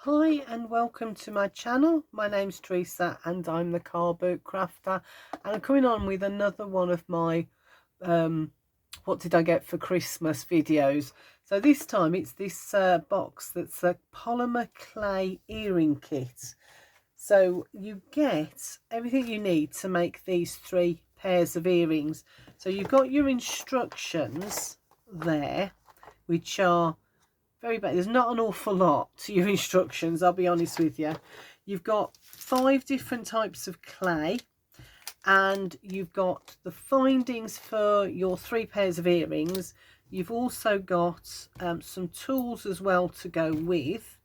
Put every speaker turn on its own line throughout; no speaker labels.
Hi and welcome to my channel. My name's Teresa and I'm the car boot crafter, and I'm coming on with another one of my what did I get for Christmas videos. So this time it's this box that's a polymer clay earring kit. So you get everything you need to make these 3 pairs of earrings. So you've got your instructions there, which are very bad. There's not an awful lot to your instructions, I'll be honest with you. You've got 5 different types of clay, and you've got the findings for your 3 pairs of earrings. You've also got some tools as well to go with,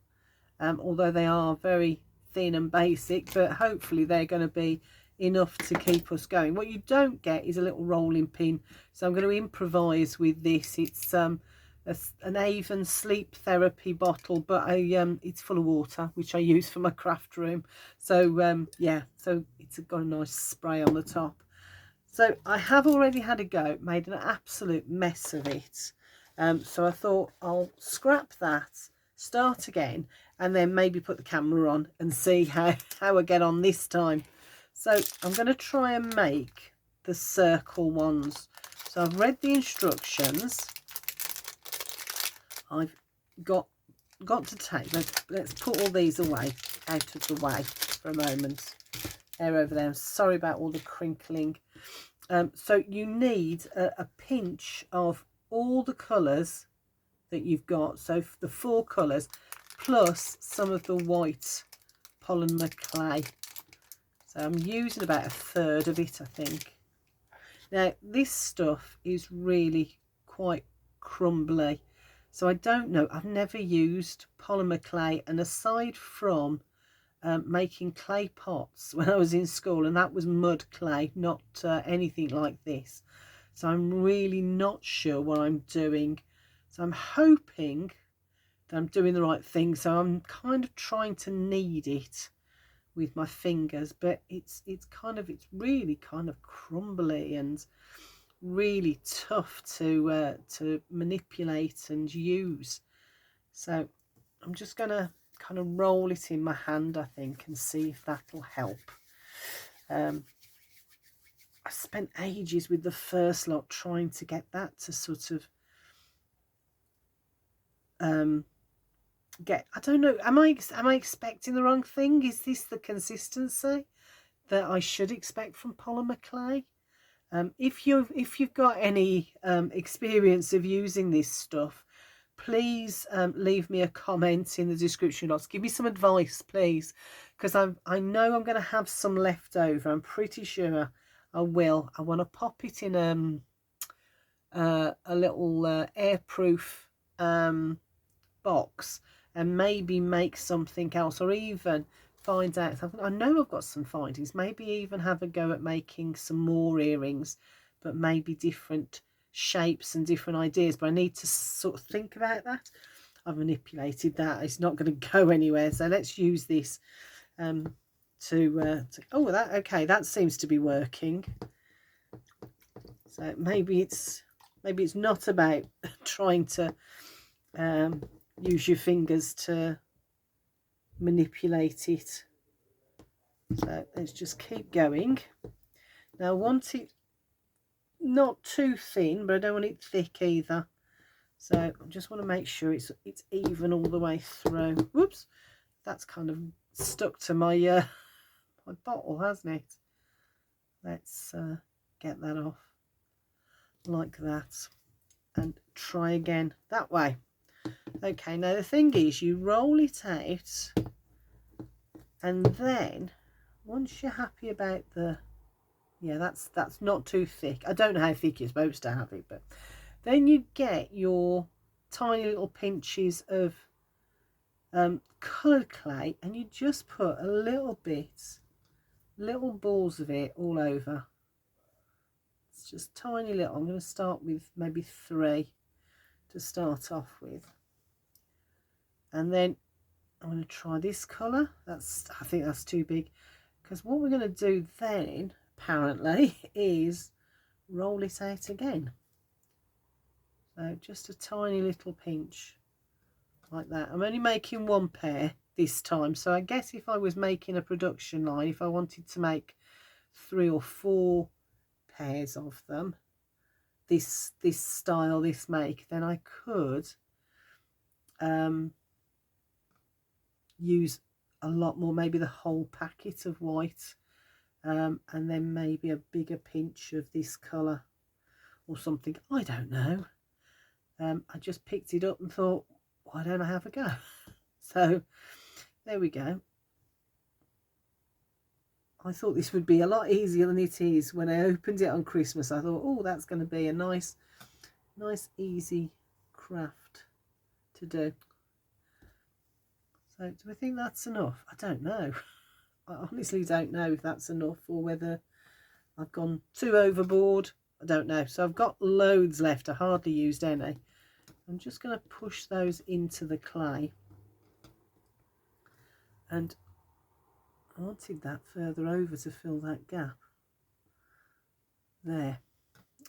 although they are very thin and basic, but hopefully they're going to be enough to keep us going. What you don't get is a little rolling pin, so I'm going to improvise with this. It's an Avon sleep therapy bottle, but it's full of water, which I use for my craft room. So yeah, so it's got a nice spray on the top. So I have already had a go, made an absolute mess of it. So I thought I'll scrap that, start again, and then maybe put the camera on and see how I get on this time. So I'm going to try and make the circle ones. So I've read the instructions. I've got to take, let's put all these away, out of the way for a moment. They're over there. I'm sorry about all the crinkling. So you need a pinch of all the colours that you've got, so the 4 colours plus some of the white polymer clay. So I'm using about 1/3 of it, I think. Now this stuff is really quite crumbly, so I don't know, I've never used polymer clay, and aside from making clay pots when I was in school, and that was mud clay, not anything like this, so I'm really not sure what I'm doing. So I'm hoping that I'm doing the right thing, so I'm kind of trying to knead it with my fingers, but it's really kind of crumbly and really tough to manipulate and use. So I'm just gonna kind of roll it in my hand, I think, and see if that'll help. I spent ages with the first lot trying to get that to sort of get, I don't know, am I expecting the wrong thing? Is this the consistency that I should expect from polymer clay? If you've got any experience of using this stuff, please leave me a comment in the description box. Give me some advice, please, because I know I'm going to have some left over. I'm pretty sure I will. I want to pop it in a little airproof box and maybe make something else, or even find out, I know I've got some findings, maybe even have a go at making some more earrings, but maybe different shapes and different ideas. But I need to sort of think about that. I've manipulated that, it's not going to go anywhere, so let's use this to oh, that, okay, that seems to be working. So maybe it's not about trying to use your fingers to manipulate it. So let's just keep going. Now I want it not too thin, but I don't want it thick either. So I just want to make sure it's even all the way through. Whoops, that's kind of stuck to my my bottle, hasn't it? Let's get that off like that and try again that way. Okay, now the thing is, you roll it out, and then once you're happy about the, yeah, that's not too thick. I don't know how thick you're supposed to have it, but then you get your tiny little pinches of coloured clay, and you just put a little balls of it all over. It's just tiny little. I'm going to start with maybe 3 to start off with, and then I'm going to try this colour. I think that's too big, because what we're going to do then apparently is roll it out again. So just a tiny little pinch like that. I'm only making 1 pair this time. So I guess if I was making a production line, if I wanted to make 3 or 4 pairs of them, this style, this make, then I could use a lot more, maybe the whole packet of white, and then maybe a bigger pinch of this colour or something. I don't know. I just picked it up and thought, why don't I have a go? So there we go. I thought this would be a lot easier than it is. When I opened it on Christmas, I thought, oh, that's going to be a nice easy craft to do. So do I think that's enough? I don't know. I honestly don't know if that's enough or whether I've gone too overboard. I don't know. So I've got loads left. I hardly used any. I'm just going to push those into the clay. And I wanted that further over to fill that gap. There.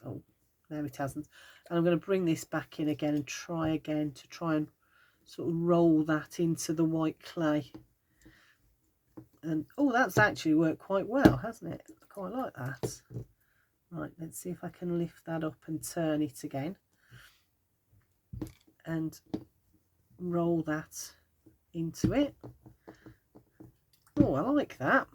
Oh, no, it hasn't. And I'm going to bring this back in again and try again to try and sort of roll that into the white clay. And oh, that's actually worked quite well, hasn't it? I quite like that. Right, let's see if I can lift that up and turn it again and roll that into it. Oh, I like that.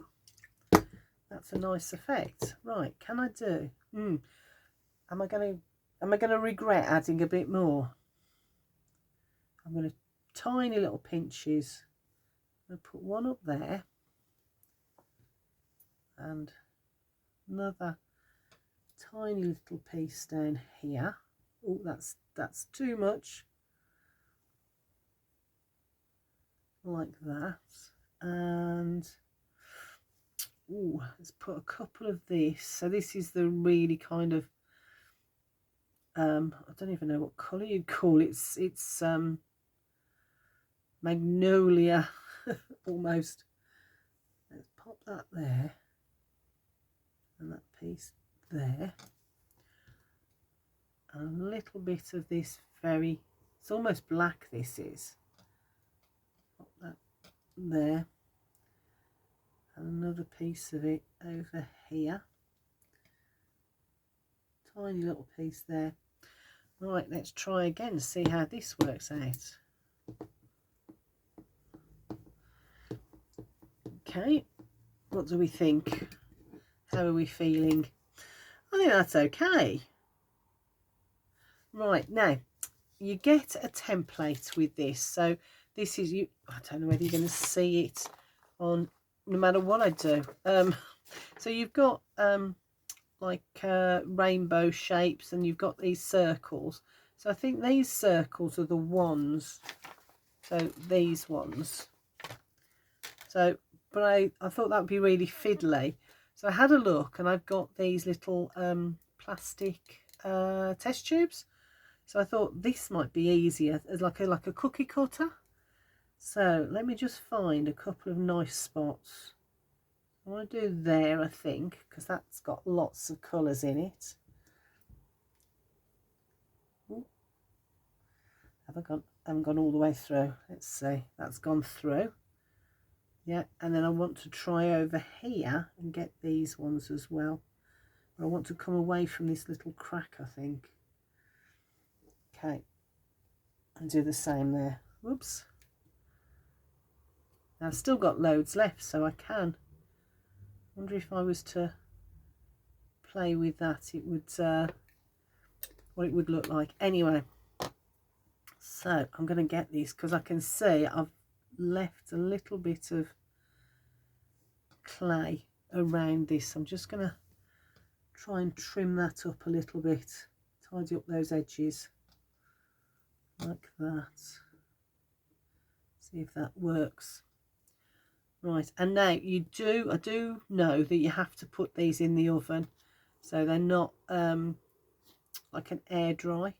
That's a nice effect. Right, can I do? Am I gonna regret adding a bit more? I'm gonna tiny little pinches. I'm gonna put one up there and another tiny little piece down here. Oh, that's too much. Like that. And oh, let's put a couple of this. So this is the really kind of I don't even know what colour you'd call it. It's magnolia almost. Let's pop that there and that piece there, and a little bit of this very, it's almost black, this is. Pop that there, and another piece of it over here, tiny little piece there. Right, let's try again, see how this works out. Okay, what do we think? How are we feeling? I think that's okay. Right, now you get a template with this. So this is, you, I don't know whether you're going to see it on, no matter what I do. So you've got like rainbow shapes, and you've got these circles. So I think these circles are the ones. So these ones. So, but I thought that would be really fiddly. So I had a look, and I've got these little plastic test tubes. So I thought this might be easier as like a cookie cutter. So let me just find a couple of nice spots. I want to do there, I think, because that's got lots of colours in it. Ooh. Have I haven't gone all the way through. Let's see. That's gone through. Yeah, and then I want to try over here and get these ones as well. But I want to come away from this little crack, I think. Okay, and do the same there. Whoops. Now I've still got loads left, so I can. Wonder if I was to play with that, it would what it would look like. Anyway, so I'm going to get these because I can see I've left a little bit of clay around this. I'm just going to try and trim that up a little bit, tidy up those edges like that. See if that works. Right, and now I do know that you have to put these in the oven, so they're not like an air dry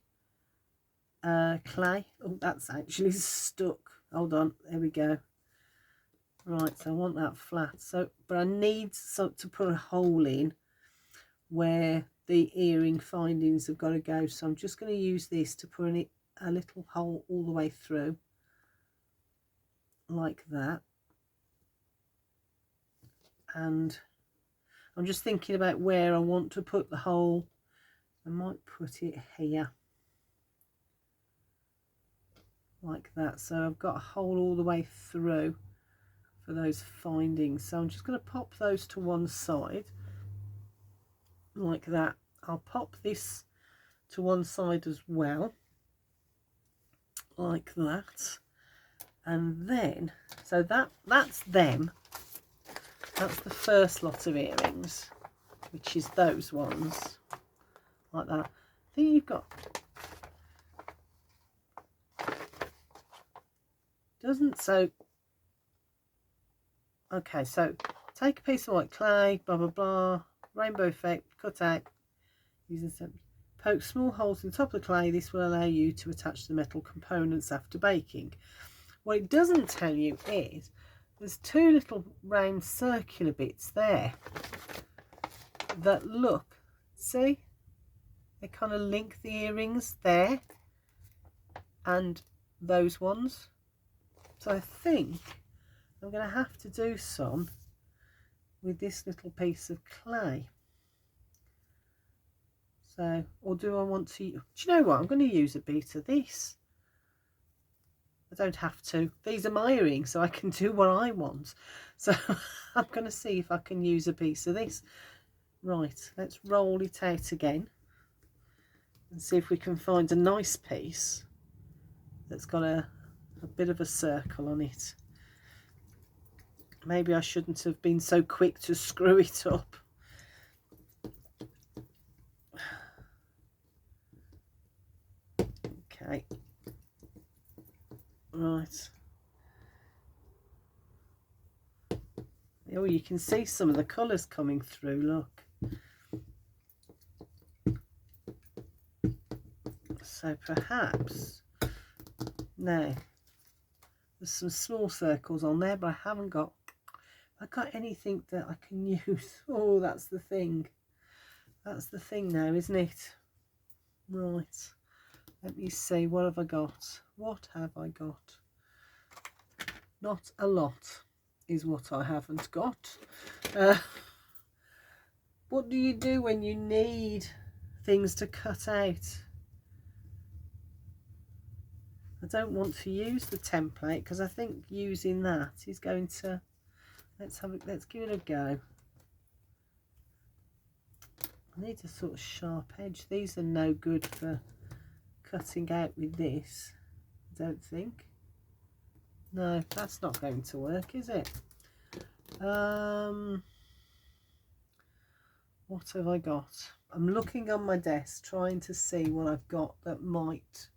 clay. Oh, that's actually stuck. Hold on, there we go. Right, so I want that flat. So, but I need to put a hole in where the earring findings have got to go. So I'm just going to use this to put a little hole all the way through, like that. And I'm just thinking about where I want to put the hole. I might put it here, like that. So I've got a hole all the way through for those findings. So I'm just going to pop those to one side, like that. I'll pop this to one side as well, like that. And then, so that's them. That's the first lot of earrings, which is those ones, like that. I think you've got, doesn't, so, okay, so take a piece of white clay, blah, blah, blah, rainbow effect, cut out, using some, poke small holes in the top of the clay. This will allow you to attach the metal components after baking. What it doesn't tell you is there's two little round circular bits there that look, see, they kind of link the earrings there and those ones. So I think I'm going to have to do some with this little piece of clay. So, or do I want to, do you know what, I'm going to use a bit of this. I don't have to. These are my earrings, so I can do what I want. So I'm going to see if I can use a piece of this. Right, let's roll it out again and see if we can find a nice piece that's got a bit of a circle on it. Maybe I shouldn't have been so quick to screw it up. Okay. Right. Oh, you can see some of the colours coming through, look. So perhaps, no, there's some small circles on there, but I haven't got anything that I can use. Oh, that's the thing. That's the thing now, isn't it? Right. Let me see, what have I got? What have I got? Not a lot is what I haven't got. What do you do when you need things to cut out? I don't want to use the template because I think using that is going to, let's give it a go. I need a sort of sharp edge. These are no good for cutting out with this, I don't think. No, that's not going to work, is it? What have I got? I'm looking on my desk trying to see what I've got that might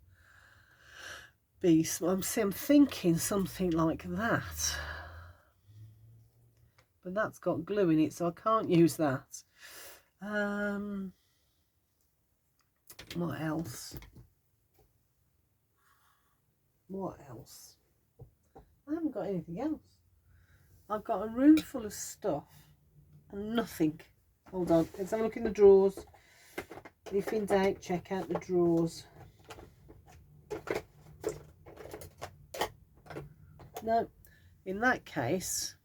be. I'm thinking something like that, but that's got glue in it, so I can't use that. What else? What else? I haven't got anything else. I've got a room full of stuff and nothing. Hold on, let's have a look in the drawers. If in doubt, check out the drawers. No, in that case,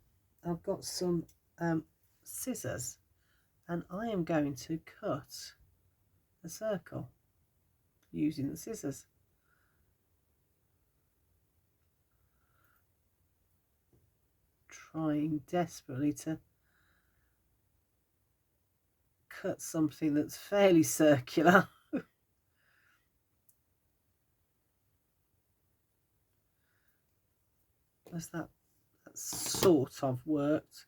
I've got some scissors and I am going to cut a circle using the scissors. Trying desperately to cut something that's fairly circular. As that sort of worked.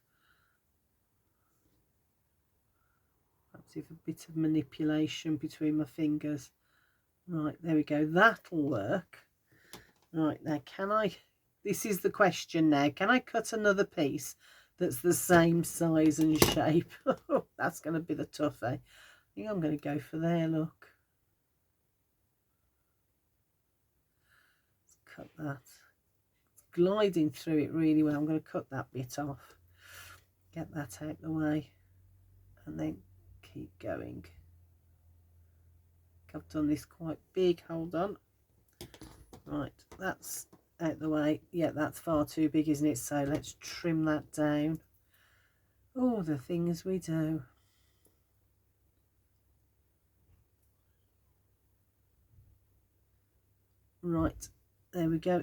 Perhaps with a bit of manipulation between my fingers. Right, there we go. That'll work. Right, now can I, this is the question now, can I cut another piece that's the same size and shape? That's going to be the toughie. I think I'm going to go for there, look. Let's cut that. It's gliding through it really well. I'm going to cut that bit off. Get that out the way. And then keep going. I've done this quite big, hold on. Right, that's out the way. Yeah, that's far too big, isn't it? So let's trim that down. All the things we do. Right, there we go.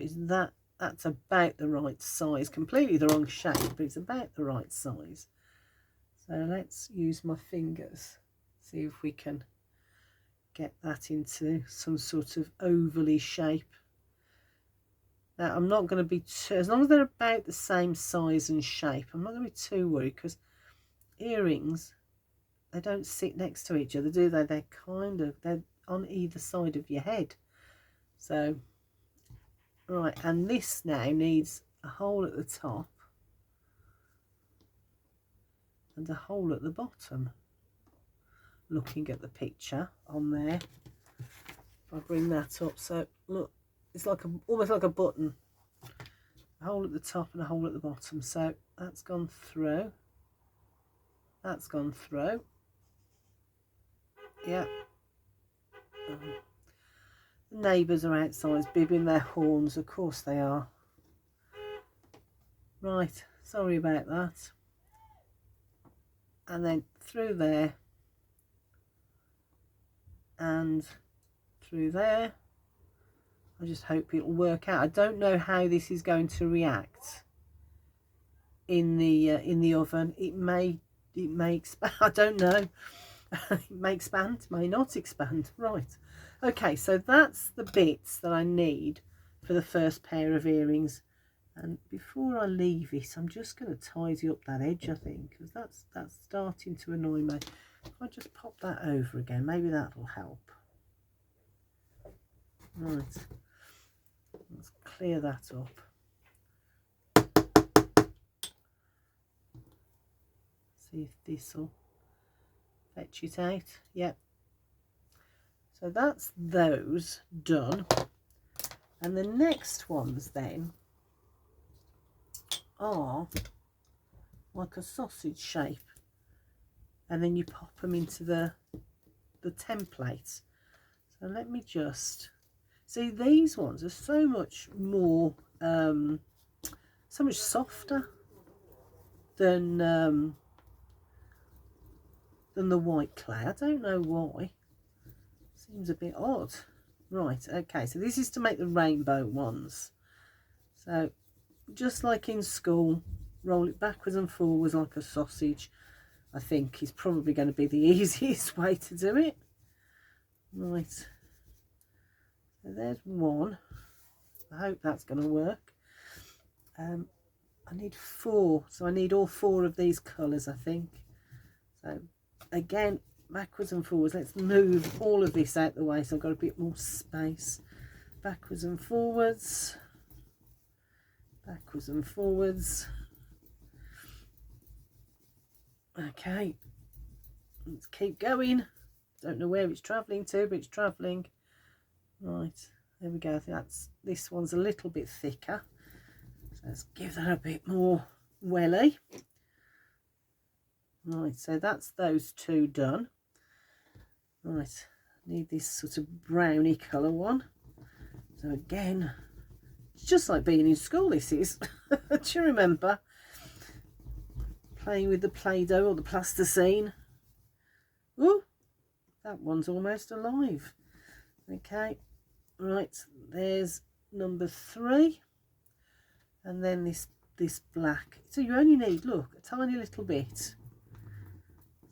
That's about the right size. Completely the wrong shape, but it's about the right size. So let's use my fingers, see if we can get that into some sort of ovally shape. Now I'm not going to be too, as long as they're about the same size and shape, I'm not going to be too worried, because earrings, they don't sit next to each other, do they? They're on either side of your head. So right, and this now needs a hole at the top and a hole at the bottom. Looking at the picture on there, if I bring that up, so look, it's like almost like a button. A hole at the top and a hole at the bottom. So that's gone through. That's gone through. Yeah. The neighbours are outside bibbing their horns. Of course they are. Right, sorry about that. And then through there and through there. I just hope it'll work out. I don't know how this is going to react in the oven. It may expand. I don't know. It may expand, may not expand. Right. Okay, so that's the bits that I need for the first pair of earrings. And before I leave it, I'm just going to tidy up that edge, I think, because that's starting to annoy me. If I just pop that over again, maybe that'll help. Right. Let's clear that up. See if this will fetch it out. Yep. So that's those done. And the next ones then are like a sausage shape. And then you pop them into the template. So let me just see, these ones are so much more so much softer than the white clay. I don't know why. Seems a bit odd. Right, okay, so this is to make the rainbow ones. So just like in school, roll it backwards and forwards like a sausage, I think is probably going to be the easiest way to do it. Right, so there's one. I hope that's going to work. I need 4, so I need all 4 of these colours, I think. So again, backwards and forwards. Let's move all of this out the way so I've got a bit more space. Backwards and forwards. Backwards and forwards. Okay, let's keep going. Don't know where it's travelling to, but it's travelling. Right, there we go. I think this one's a little bit thicker. So let's give that a bit more welly. Right, so that's those 2 done. Right, I need this sort of browny colour one. So again, it's just like being in school, this is. Do you remember playing with the Play-Doh or the plasticine? Ooh, that one's almost alive. Okay, right, there's number 3. And then this black. So you only need, look, a tiny little bit.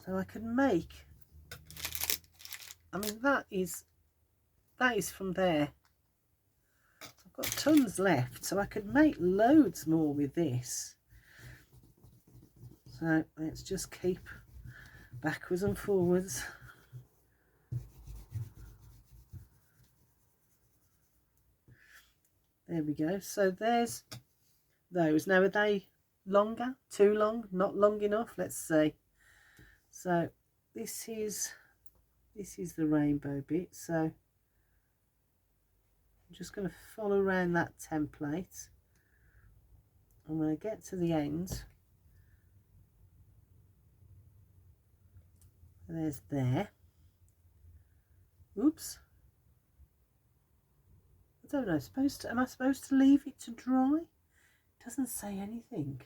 So I could make, I mean, that is from there. I've got tons left, so I could make loads more with this. So let's just keep backwards and forwards. There we go. So there's those. Now, are they longer? Too long? Not long enough? Let's see. So this is the rainbow bit. So I'm just going to follow around that template. And when I get to the end, there's there. Oops. I don't know, am I supposed to leave it to dry? It doesn't say anything.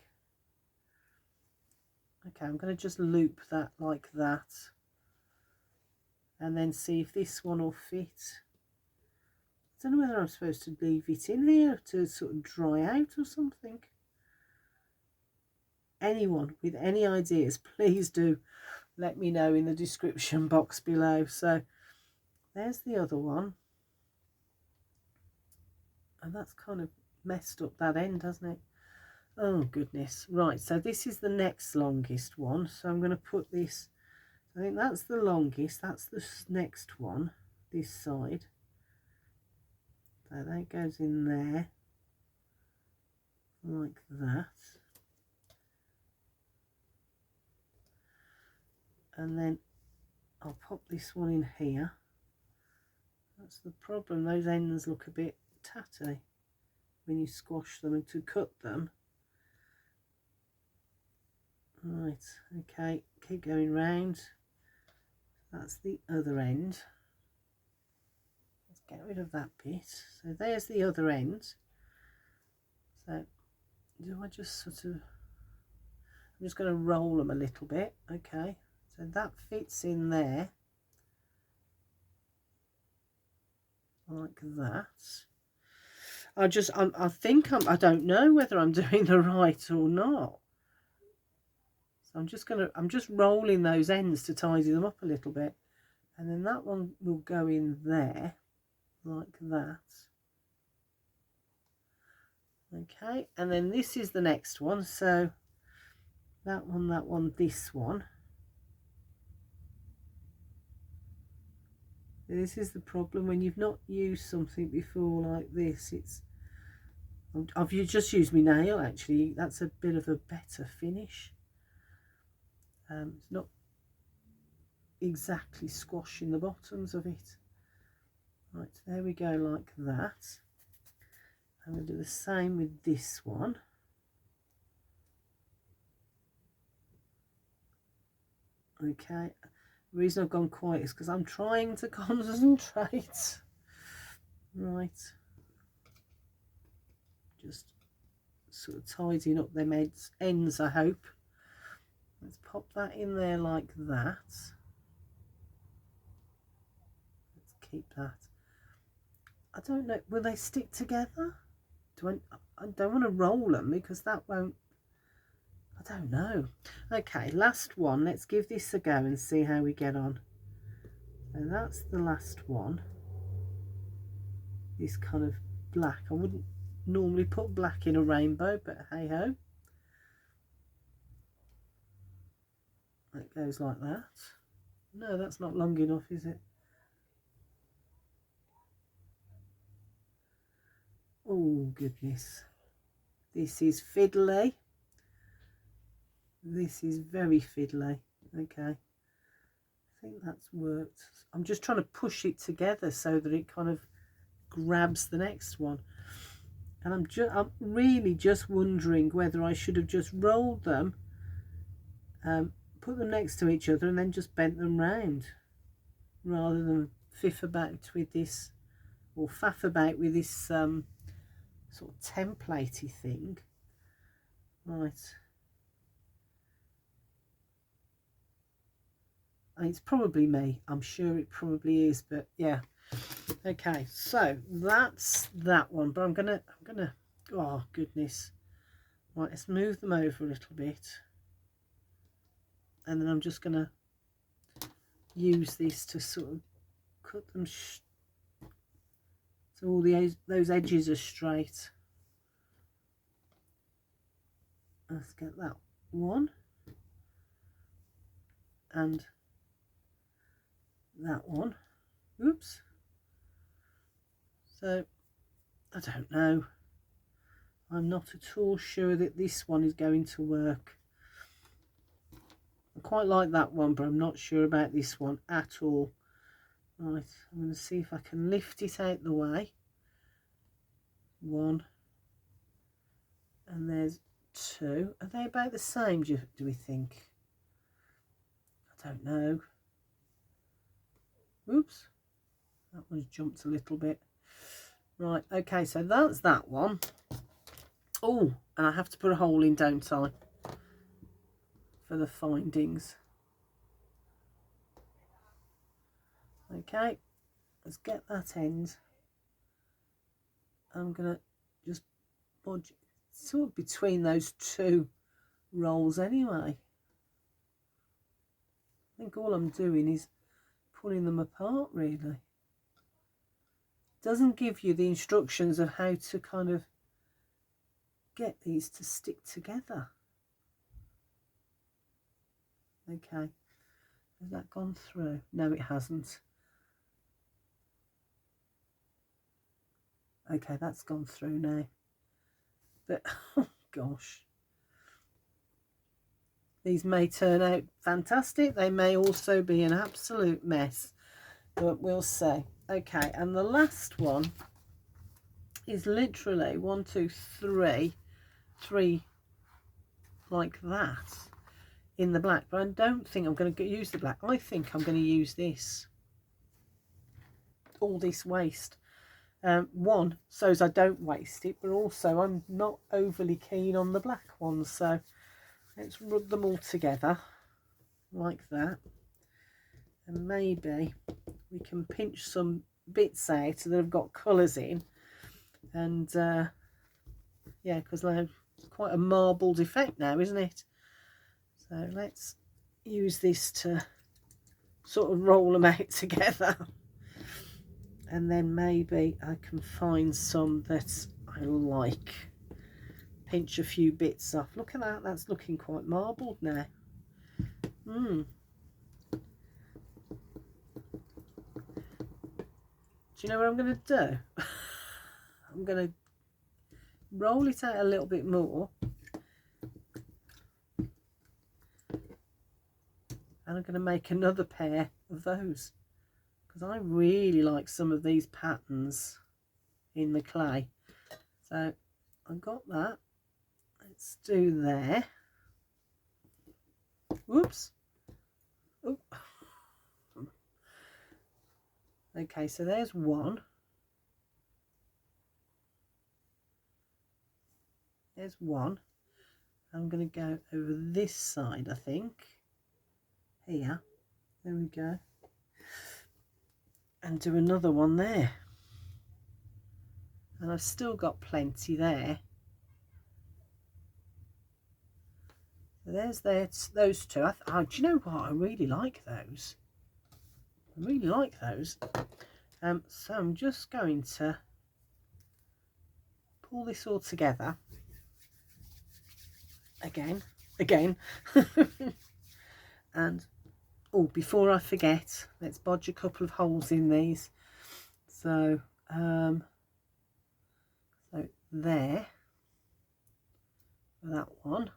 Okay, I'm going to just loop that like that, and then see if this one will fit. I don't know whether I'm supposed to leave it in here to sort of dry out or something. Anyone with any ideas, please do let me know in the description box below. So there's the other one, and that's kind of messed up that end, hasn't it? Oh goodness. Right, so this is the next longest one, so I'm going to put this, I think that's the longest, that's the next one, this side. So that goes in there like that, and then I'll pop this one in here. That's the problem, those ends look a bit tatty when you squash them and to cut them. Right, okay, keep going round. That's the other end. Let's get rid of that bit. So there's the other end. So do I just sort of, I'm just going to roll them a little bit. Okay, so that fits in there like that. I think I don't know whether I'm doing the right or not. So I'm just rolling those ends to tidy them up a little bit, and then that one will go in there like that. Okay, and then this is the next one, so that one, this one. This is the problem when you've not used something before like this. I've just used my nail actually. That's a bit of a better finish. It's not exactly squashing the bottoms of it. Right, there we go, like that. I'm going to do the same with this one. Okay, the reason I've gone quiet is because I'm trying to concentrate. Right, just sort of tidying up them ends, I hope. Let's pop that in there like that. Let's keep that. I don't know, will they stick together? I don't want to roll them because that won't, I don't know. Okay, last one. Let's give this a go and see how we get on. So that's the last one. This kind of black. I wouldn't normally put black in a rainbow, but hey ho. It goes like that. No, that's not long enough, is it? Oh goodness. This is fiddly. This is very fiddly. Okay. I think that's worked. I'm just trying to push it together so that it kind of grabs the next one. And I'm really just wondering whether I should have just rolled them, put them next to each other and then just bent them round, rather than faff about with this sort of templatey thing. Right. It's probably me. I'm sure it probably is, but yeah. Okay, so that's that one. But I'm gonna. Oh goodness. Right, let's move them over a little bit, and then I'm just gonna use this to sort of cut them so all those edges are straight. Let's get that one and that one. Oops. So I don't know. I'm not at all sure that this one is going to work. I quite like that one, but I'm not sure about this one at all. Right, I'm going to see if I can lift it out the way. One, and there's two. Are they about the same, do we think? I don't know. Oops, that one's jumped a little bit. Right, okay, so that's that one. Oh, and I have to put a hole in, don't I, for the findings. Okay, let's get that end. I'm going to just bodge sort of between those two rolls anyway. I think all I'm doing is pulling them apart, really. Doesn't give you the instructions of how to kind of get these to stick together. Okay, has that gone through? No, it hasn't. Okay, that's gone through now. But, oh gosh. These may turn out fantastic. They may also be an absolute mess. But we'll see. Okay, and the last one is literally 1, 2, 3 like that in the black. But I don't think I'm going to use the black. I think I'm going to use this. All this waste. One, so as I don't waste it, but also I'm not overly keen on the black ones. So let's rub them all together like that. And maybe we can pinch some bits out that have got colours in. And yeah, because they're quite a marbled effect now, isn't it? So let's use this to sort of roll them out together. And then maybe I can find some that I like. Pinch a few bits off. Look at that, that's looking quite marbled now. Do you know what I'm going to do? I'm going to roll it out a little bit more. And I'm going to make another pair of those. Because I really like some of these patterns in the clay. So I've got that. Let's do there. Whoops. Oop. Okay, so there's one. There's one. I'm going to go over this side, I think. Here. There we go. And do another one there. And I've still got plenty there. So there's those two. Do you know what? I really like those. I really like those. So I'm just going to pull this all together. Again. And oh, before I forget, let's bodge a couple of holes in these. So so there for that one,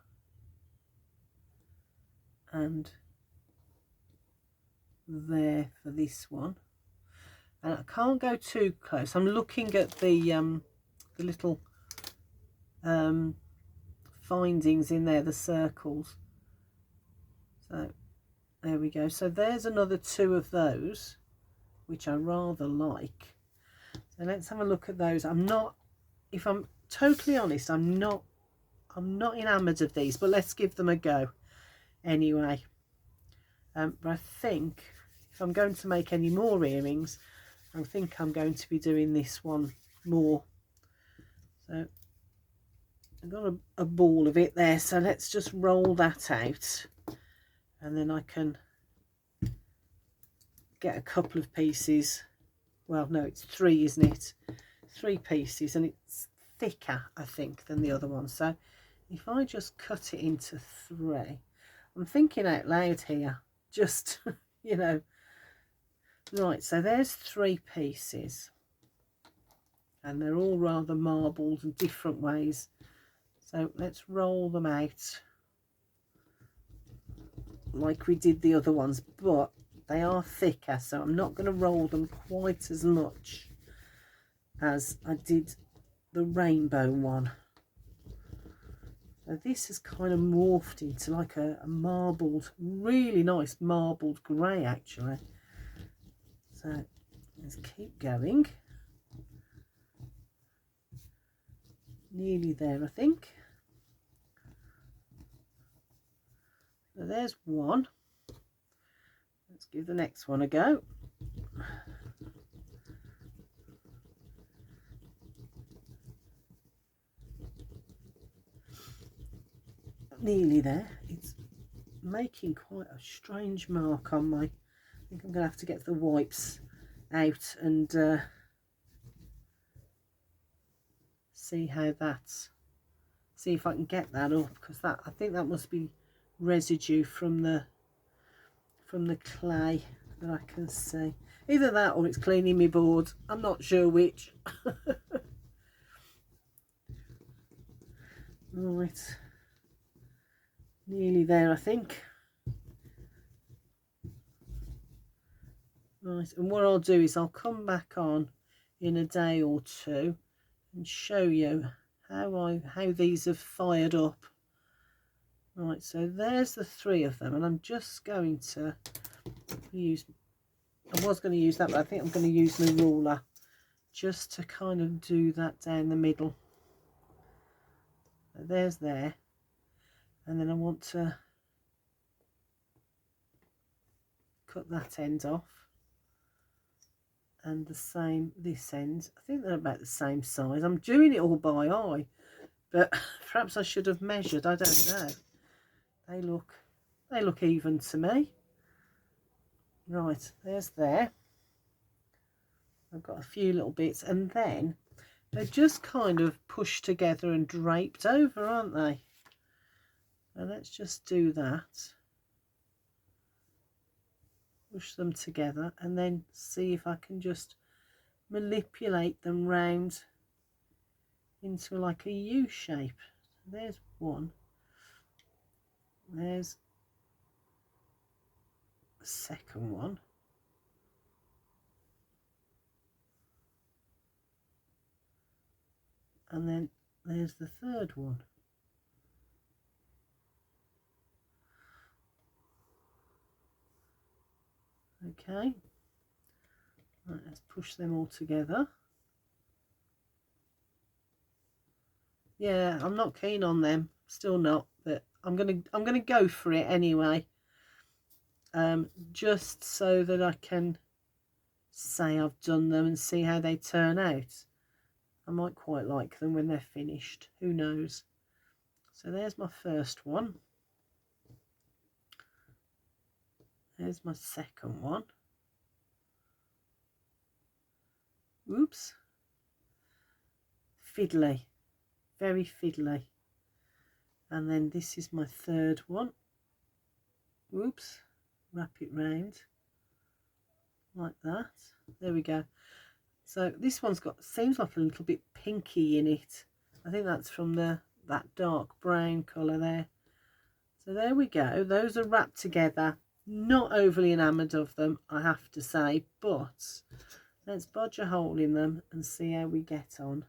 and there for this one. And I can't go too close. I'm looking at the little findings in there, the circles. So there we go. So there's another two of those, which I rather like. So let's have a look at those. If I'm totally honest, I'm not enamoured of these, but let's give them a go anyway. But I think if I'm going to make any more earrings, I think I'm going to be doing this one more. So I've got a ball of it there, so let's just roll that out, and then I can get a couple of pieces. Well, no, it's 3, isn't it? 3 pieces, and it's thicker, I think, than the other one. So if I just cut it into 3, I'm thinking out loud here, just you know. Right, so there's 3 pieces, and they're all rather marbled in different ways. So let's roll them out like we did the other ones, but they are thicker, so I'm not going to roll them quite as much as I did the rainbow one. So this has kind of morphed into like a marbled, really nice marbled grey actually. So let's keep going. Nearly there, I think. So there's one. Let's give the next one a go. Nearly there. It's making quite a strange mark on my... I think I'm going to have to get the wipes out and see how that's... See if I can get that up, because that, I think that must be residue from the clay that I can see. Either that or it's cleaning my board. I'm not sure which. Right. Nearly there, I think. Right, and what I'll do is I'll come back on in a day or two and show you how these have fired up. Right, so there's the 3 of them, and I'm just going to use... I was going to use that, but I think I'm going to use my ruler just to kind of do that down the middle. So there's there, and then I want to cut that end off, and the same this end. I think they're about the same size. I'm doing it all by eye, but perhaps I should have measured. I don't know. They look even to me. Right, there's there. I've got a few little bits, and then they're just kind of pushed together and draped over, aren't they? So let's just do that. Push them together and then see if I can just manipulate them round into like a U shape. There's one. There's the second one. And then there's the third one. Okay. Right, let's push them all together. Yeah, I'm not keen on them. Still not, but I'm gonna go for it anyway. Just so that I can say I've done them and see how they turn out. I might quite like them when they're finished, who knows. So there's my first one. There's my second one. Oops. Fiddly, very fiddly. And then this is my third one. Oops, wrap it round like that. There we go. So this one's got, seems like a little bit pinky in it. I think that's from that dark brown colour there. So there we go. Those are wrapped together. Not overly enamoured of them, I have to say, but let's bodge a hole in them and see how we get on.